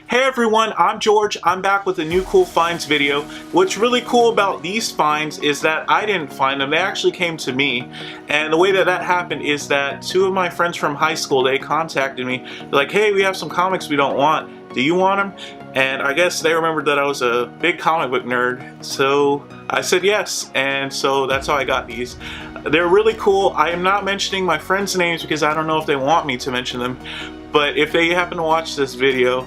Hey everyone, I'm George. I'm back with a new cool finds video. What's really cool about these finds is that I didn't find them, they actually came to me. And the way that happened is that two of my friends from high school, they contacted me. They're like, hey, we have some comics we don't want. Do you want them? And I guess they remembered that I was a big comic book nerd. So I said yes, and so that's how I got these. They're really cool. I am not mentioning my friends' names because I don't know if they want me to mention them. But if they happen to watch this video,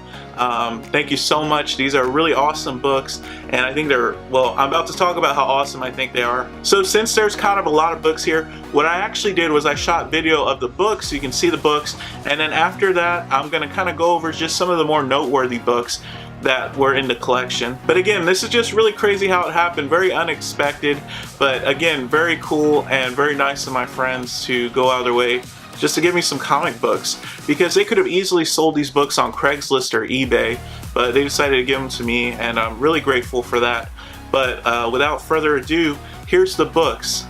thank you so much. These are really awesome books, and I think they're, well, I'm about to talk about how awesome I think they are. So since there's kind of a lot of books here, what I actually did was I shot video of the books so you can see the books, and then after that I'm gonna kind of go over just some of the more noteworthy books that were in the collection. But again, this is just really crazy how it happened, very unexpected, but again, very cool and very nice of my friends to go out of their way just to give me some comic books, because they could have easily sold these books on Craigslist or eBay, but they decided to give them to me, and I'm really grateful for that. But without further ado, here's the books.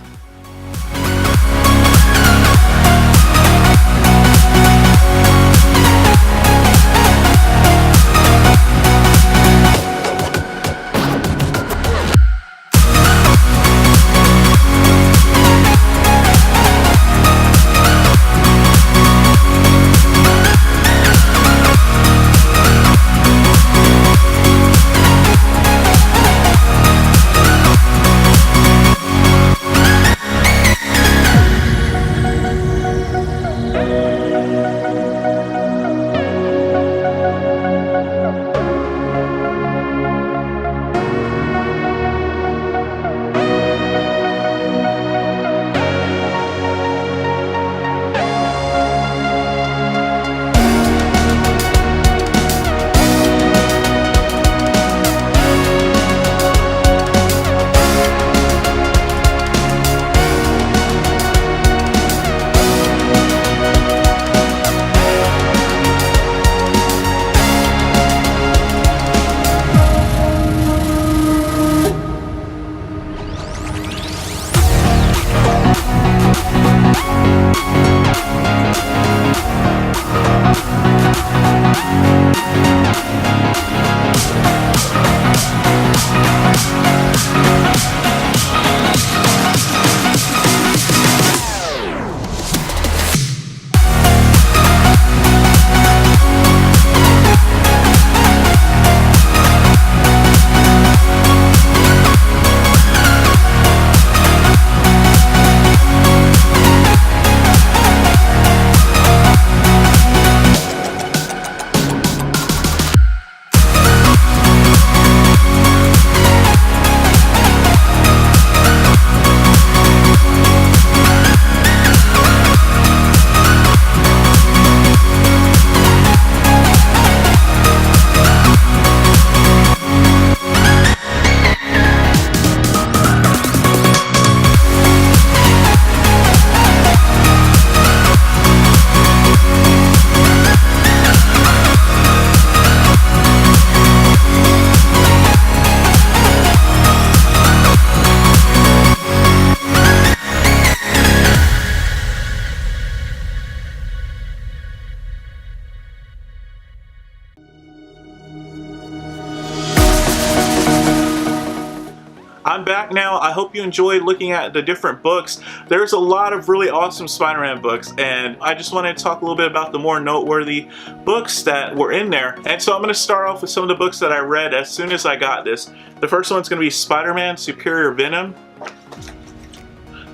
I'm back now. I hope you enjoyed looking at the different books. There's a lot of really awesome Spider-Man books, and I just wanted to talk a little bit about the more noteworthy books that were in there. And so I'm going to start off with some of the books that I read as soon as I got this. The first one's going to be Spider-Man Superior Venom.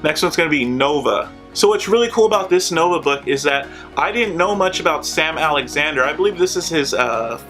Next one's going to be Nova. So what's really cool about this Nova book is that I didn't know much about Sam Alexander. I believe this is his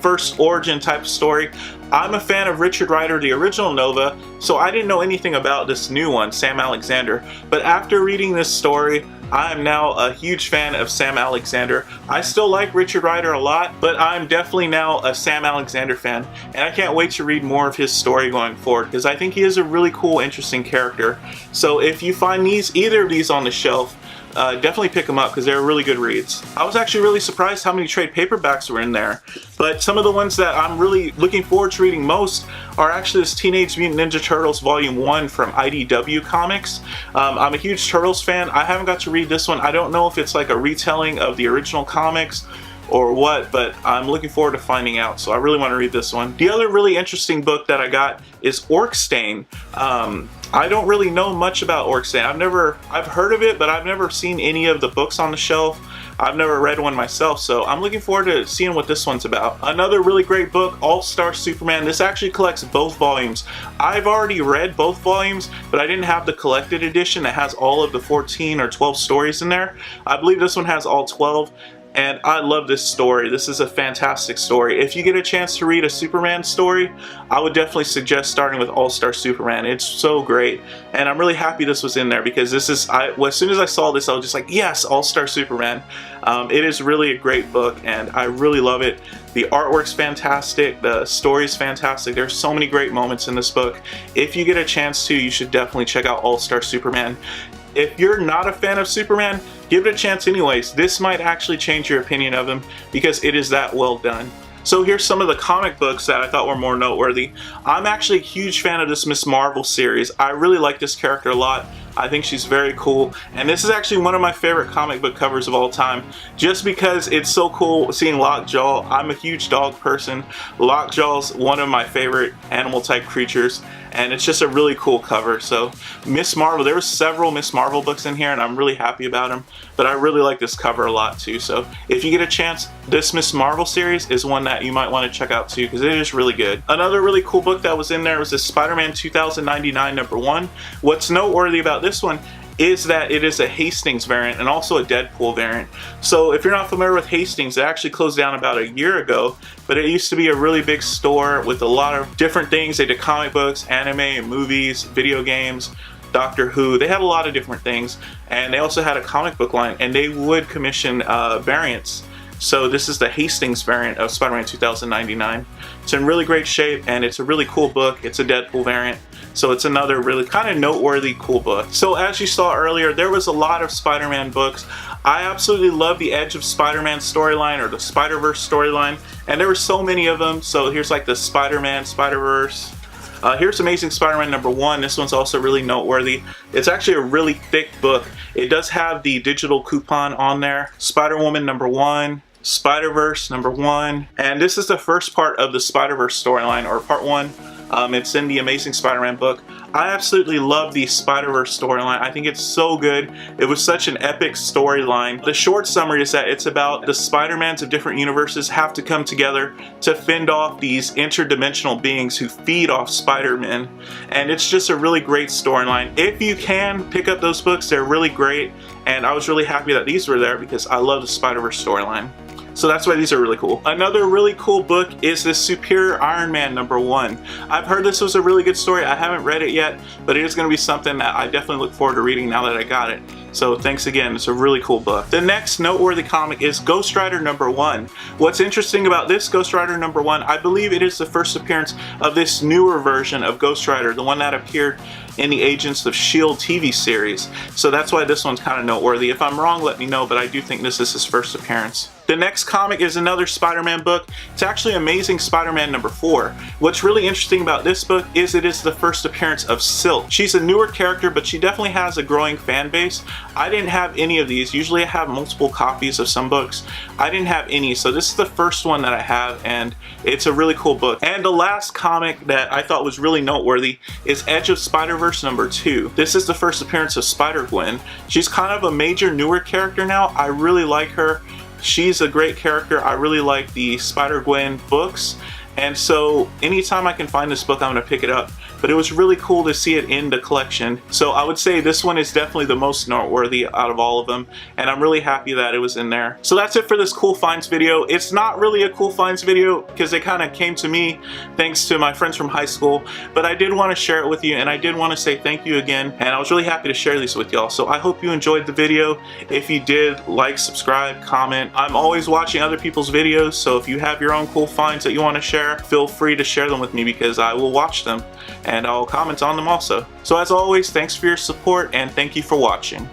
first origin type story. I'm a fan of Richard Rider, the original Nova, so I didn't know anything about this new one, Sam Alexander. But after reading this story, I am now a huge fan of Sam Alexander. I still like Richard Rider a lot, but I'm definitely now a Sam Alexander fan, and I can't wait to read more of his story going forward because I think he is a really cool, interesting character. So if you find either of these on the shelf, definitely pick them up because they're really good reads. I was actually really surprised how many trade paperbacks were in there, but some of the ones that I'm really looking forward to reading most are actually this Teenage Mutant Ninja Turtles Volume 1 from IDW Comics. I'm a huge Turtles fan. I haven't got to read this one. I don't know if it's like a retelling of the original comics or what, but I'm looking forward to finding out, so I really want to read this one. The other really interesting book that I got is Orcstain. I don't really know much about Orcstain. I've heard of it, but I've never seen any of the books on the shelf. I've never read one myself, so I'm looking forward to seeing what this one's about. Another really great book, All-Star Superman. This actually collects both volumes. I've already read both volumes, but I didn't have the collected edition that has all of the 14 or 12 stories in there. I believe this one has all 12. And I love this story. This is a fantastic story. If you get a chance to read a Superman story, I would definitely suggest starting with All-Star Superman. It's so great. And I'm really happy this was in there because this is, as soon as I saw this, I was just like, yes, All-Star Superman. It is really a great book and I really love it. The artwork's fantastic, the story's fantastic. There's so many great moments in this book. If you get a chance to, you should definitely check out All-Star Superman. If you're not a fan of Superman, give it a chance anyways. This might actually change your opinion of him because it is that well done. So here's some of the comic books that I thought were more noteworthy. I'm actually a huge fan of this Miss Marvel series. I really like this character a lot. I think she's very cool, and this is actually one of my favorite comic book covers of all time, just because it's so cool seeing Lockjaw. I'm a huge dog person. Lockjaw's one of my favorite animal type creatures, and it's just a really cool cover. So Miss Marvel, there were several Miss Marvel books in here, and I'm really happy about them, but I really like this cover a lot too. So if you get a chance, this Miss Marvel series is one that you might want to check out too, because it is really good. Another really cool book that was in there was this Spider-Man 2099 #1. What's noteworthy about this one is that it is a Hastings variant and also a Deadpool variant. So if you're not familiar with Hastings, it actually closed down about a year ago, but it used to be a really big store with a lot of different things. They did comic books, anime, movies, video games, Doctor Who. They had a lot of different things, and they also had a comic book line, and they would commission variants. So this is the Hastings variant of Spider-Man 2099. It's in really great shape, and it's a really cool book. It's a Deadpool variant. So it's another really kind of noteworthy cool book. So as you saw earlier, there was a lot of Spider-Man books. I absolutely love the Edge of Spider-Man storyline, or the Spider-Verse storyline, and there were so many of them. So here's like the Spider-Man, Spider-Verse. Here's Amazing Spider-Man #1. This one's also really noteworthy. It's actually a really thick book. It does have the digital coupon on there. Spider-Woman #1. Spider-Verse #1, and this is the first part of the Spider-Verse storyline, or part 1. It's in the Amazing Spider-Man book. I absolutely love the Spider-Verse storyline. I think it's so good. It was such an epic storyline. The short summary is that it's about the Spider-Mans of different universes have to come together to fend off these interdimensional beings who feed off Spider-Man. And it's just a really great storyline. If you can, pick up those books. They're really great. And I was really happy that these were there because I love the Spider-Verse storyline. So that's why these are really cool. Another really cool book is this Superior Iron Man #1. I've heard this was a really good story. I haven't read it yet, but it is going to be something that I definitely look forward to reading now that I got it. So thanks again, it's a really cool book. The next noteworthy comic is Ghost Rider #1. What's interesting about this Ghost Rider #1, I believe it is the first appearance of this newer version of Ghost Rider, the one that appeared in the Agents of S.H.I.E.L.D. TV series. So that's why this one's kind of noteworthy. If I'm wrong, let me know, but I do think this is his first appearance. The next comic is another Spider-Man book. It's actually Amazing Spider-Man #4. What's really interesting about this book is it is the first appearance of Silk. She's a newer character, but she definitely has a growing fan base. I didn't have any of these. Usually I have multiple copies of some books. I didn't have any, so this is the first one that I have, and it's a really cool book. And the last comic that I thought was really noteworthy is Edge of Spider-Verse #2. This is the first appearance of Spider-Gwen. She's kind of a major newer character now. I really like her. She's a great character. I really like the Spider-Gwen books, and so anytime I can find this book, I'm going to pick it up. But it was really cool to see it in the collection. So I would say this one is definitely the most noteworthy out of all of them, and I'm really happy that it was in there. So that's it for this Cool Finds video. It's not really a Cool Finds video because they kind of came to me thanks to my friends from high school, but I did want to share it with you, and I did want to say thank you again, and I was really happy to share these with y'all. So I hope you enjoyed the video. If you did, like, subscribe, comment. I'm always watching other people's videos, so if you have your own cool finds that you want to share, feel free to share them with me because I will watch them and I'll comment on them also. So as always, thanks for your support and thank you for watching.